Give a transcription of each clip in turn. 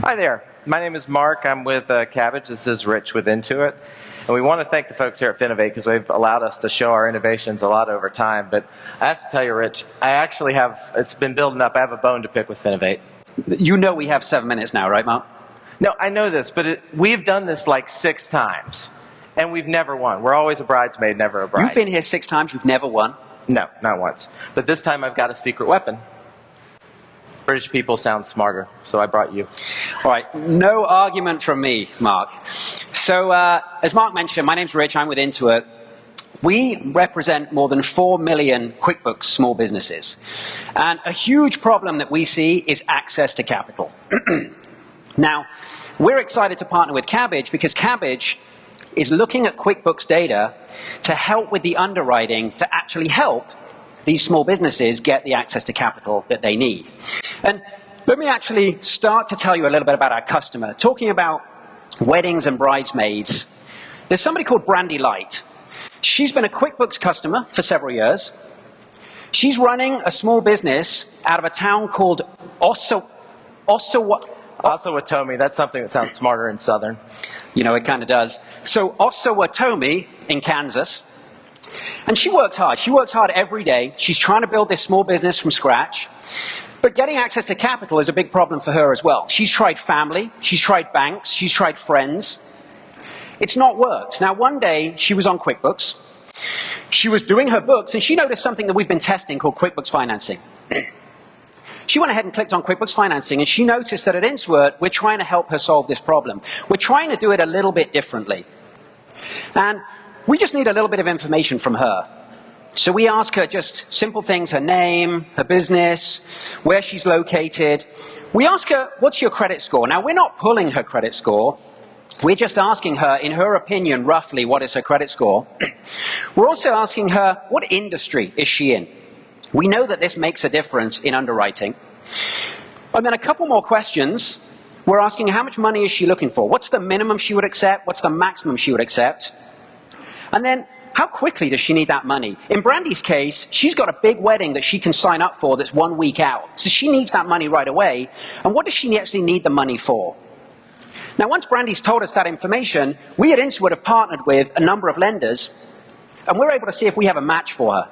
Hi there. My name is Mark. I'm with Kabbage. This is Rich with Intuit. And we want to thank the folks here at Finovate because they've allowed us to show our innovations a lot over time. But I have to tell you, Rich, I actually have, it's been building up. I have a bone to pick with Finovate. You know we have 7 minutes now, right, Mark? No, I know this, but we've done this like 6 times. And we've never won. We're always a bridesmaid, never a bride. You've been here 6 times, you've never won? No, not once. But this time I've got a secret weapon. British people sound smarter, so I brought you. All right, no argument from me, Mark. So, as Mark mentioned, my name's Rich, I'm with Intuit. We represent more than 4 million QuickBooks small businesses. And a huge problem that we see is access to capital. Now, we're excited to partner with Kabbage because Kabbage is looking at QuickBooks data to help with the underwriting to actually help these small businesses get the access to capital that they need. And let me actually start to tell you a little bit about our customer. Talking about weddings and bridesmaids, there's somebody called Brandy Light. She's been a QuickBooks customer for several years. She's running a small business out of a town called Osawatomie. That's something that sounds smarter in Southern. You know, it kind of does. So Osawatomie in Kansas. And she works hard. She works hard every day. She's trying to build this small business from scratch. But getting access to capital is a big problem for her as well. She's tried family. She's tried banks. She's tried friends. It's not worked. Now, one day, she was on QuickBooks. She was doing her books, and she noticed something that we've been testing called QuickBooks Financing. She went ahead and clicked on QuickBooks Financing, and she noticed that at Intuit, we're trying to help her solve this problem. We're trying to do it a little bit differently. And we just need a little bit of information from her. So we ask her just simple things, her name, her business, where she's located. We ask her, what's your credit score? Now, we're not pulling her credit score. We're just asking her, in her opinion, roughly, what is her credit score? We're also asking her, what industry is she in? We know that this makes a difference in underwriting. And then a couple more questions. We're asking how much money is she looking for? What's the minimum she would accept? What's the maximum she would accept? And then, how quickly does she need that money? In Brandy's case, she's got a big wedding that she can sign up for that's 1 week out. So she needs that money right away. And what does she actually need the money for? Now, once Brandy's told us that information, we at Intuit have partnered with a number of lenders, and we're able to see if we have a match for her.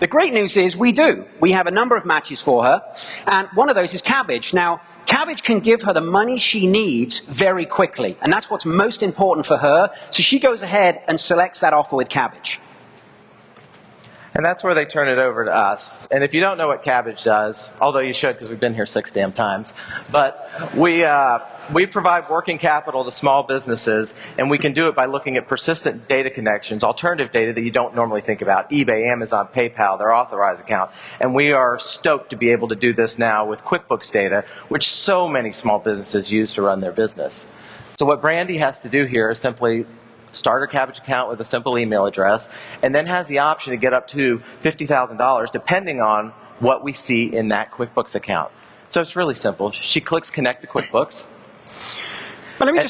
The great news is we do. We have a number of matches for her, and one of those is Kabbage. Now, Kabbage can give her the money she needs very quickly, and that's what's most important for her, so she goes ahead and selects that offer with Kabbage. And that's where they turn it over to us. And if you don't know what Kabbage does, although you should because we've been here 6 damn times, but we provide working capital to small businesses, and we can do it by looking at persistent data connections, alternative data that you don't normally think about, eBay, Amazon, PayPal, their authorized account. And we are stoked to be able to do this now with QuickBooks data, which so many small businesses use to run their business. So what Brandy has to do here is simply start her Kabbage account with a simple email address, and then has the option to get up to $50,000 depending on what we see in that QuickBooks account. So it's really simple. She clicks Connect to QuickBooks. But let me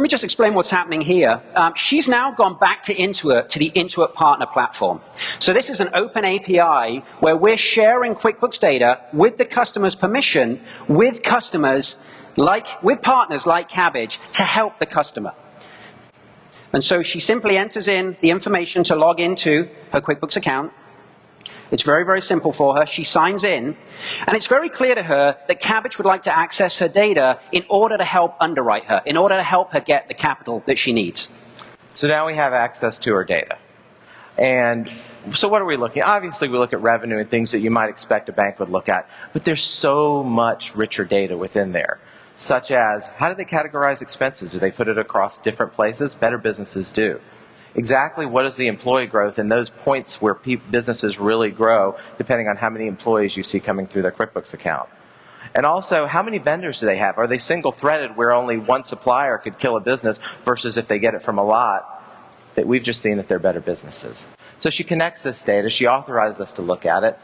just explain what's happening here. She's now gone back to Intuit, to the Intuit Partner Platform. So this is an open API where we're sharing QuickBooks data with the customer's permission with partners like Kabbage to help the customer. And so she simply enters in the information to log into her QuickBooks account. It's very, very simple for her. She signs in. And it's very clear to her that Kabbage would like to access her data in order to help underwrite her, in order to help her get the capital that she needs. So now we have access to her data. And so what are we looking at? Obviously, we look at revenue and things that you might expect a bank would look at. But there's so much richer data within there, such as how do they categorize expenses? Do they put it across different places? Better businesses do. Exactly what is the employee growth and those points where businesses really grow depending on how many employees you see coming through their QuickBooks account. And also, how many vendors do they have? Are they single-threaded where only one supplier could kill a business versus if they get it from a lot that we've just seen that they're better businesses? So she connects this data. She authorizes us to look at it.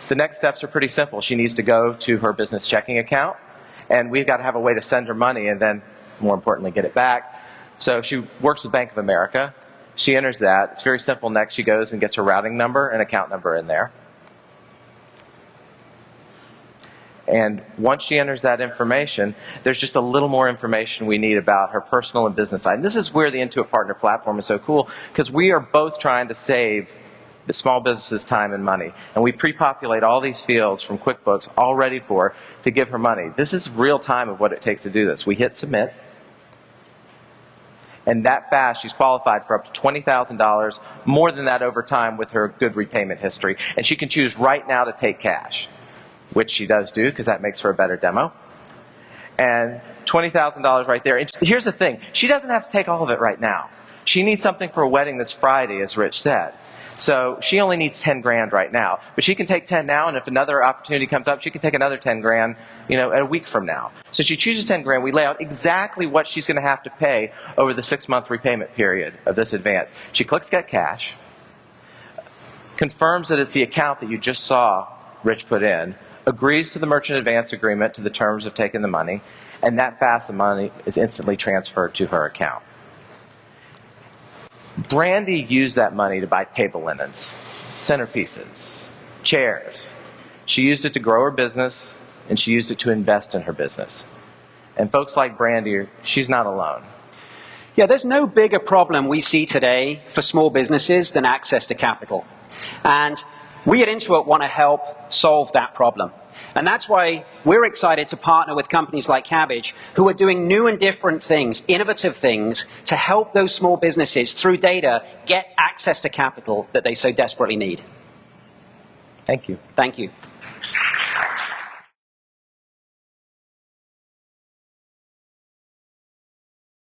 The next steps are pretty simple. She needs to go to her business checking account, and we've got to have a way to send her money and then, more importantly, get it back. So she works with Bank of America. She enters that. It's very simple. Next, she goes and gets her routing number and account number in there. And once she enters that information, there's just a little more information we need about her personal and business side. And this is where the Intuit Partner Platform is so cool, because we are both trying to save the small businesses time and money. And we pre-populate all these fields from QuickBooks all ready for her to give her money. This is real time of what it takes to do this. We hit submit. And that fast, she's qualified for up to $20,000, more than that over time with her good repayment history. And she can choose right now to take cash, which she does do because that makes for a better demo. And $20,000 right there. And here's the thing. She doesn't have to take all of it right now. She needs something for a wedding this Friday, as Rich said. So she only needs 10 grand right now. But she can take 10 now, and if another opportunity comes up, she can take another 10 grand, a week from now. So she chooses 10 grand. We lay out exactly what she's going to have to pay over the 6-month repayment period of this advance. She clicks Get Cash, confirms that it's the account that you just saw Rich put in, agrees to the merchant advance agreement to the terms of taking the money, and that fast the money is instantly transferred to her account. Brandy used that money to buy table linens, centerpieces, chairs. She used it to grow her business, and she used it to invest in her business. And folks like Brandy, she's not alone. Yeah, there's no bigger problem we see today for small businesses than access to capital. And we at Intuit want to help solve that problem. And that's why we're excited to partner with companies like Kabbage, who are doing new and different things, innovative things, to help those small businesses, through data, get access to capital that they so desperately need. Thank you. Thank you.